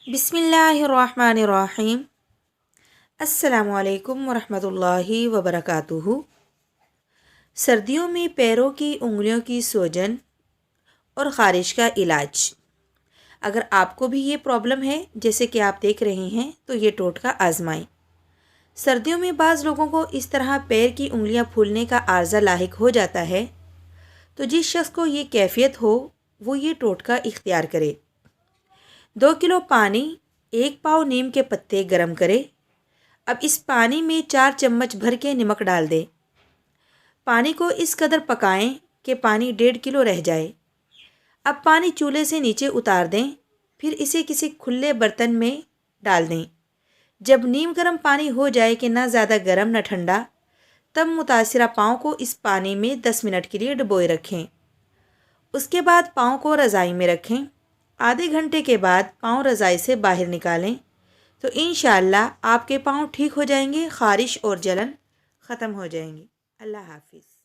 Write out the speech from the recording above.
बिस्मिल्लाहिर्रहमानिर्रहीम। अस्सलामु अलैकुम वरहमतुल्लाहि वबरकातुहू। सर्दियों में पैरों की उंगलियों की सूजन और ख़ारिश का इलाज। अगर आपको भी ये प्रॉब्लम है जैसे कि आप देख रहे हैं तो ये टोटका आजमाएं। सर्दियों में बाज़ लोगों को इस तरह पैर की उंगलियां फूलने का आर्ज़ा लाहिक हो जाता है, तो जिस शख्स को ये कैफियत हो वो ये टोटका इख्तियार करे। 2 किलो पानी, 1 पाव नीम के पत्ते गरम करें। अब इस पानी में 4 चम्मच भर के नमक डाल दें। पानी को इस कदर पकाएं कि पानी 1.5 किलो रह जाए। अब पानी चूल्हे से नीचे उतार दें, फिर इसे किसी खुले बर्तन में डाल दें। जब नीम गर्म पानी हो जाए कि ना ज़्यादा गर्म न ठंडा, तब मुतासिरा पाँव को इस पानी में 10 मिनट के लिए डुबोए रखें। उसके बाद पाँव को रज़ाई में रखें। आधे घंटे के बाद पाँव रज़ाई से बाहर निकालें तो इंशाअल्लाह आपके पाँव ठीक हो जाएंगे, ख़ारिश और जलन ख़त्म हो जाएंगी। अल्लाह हाफिज़।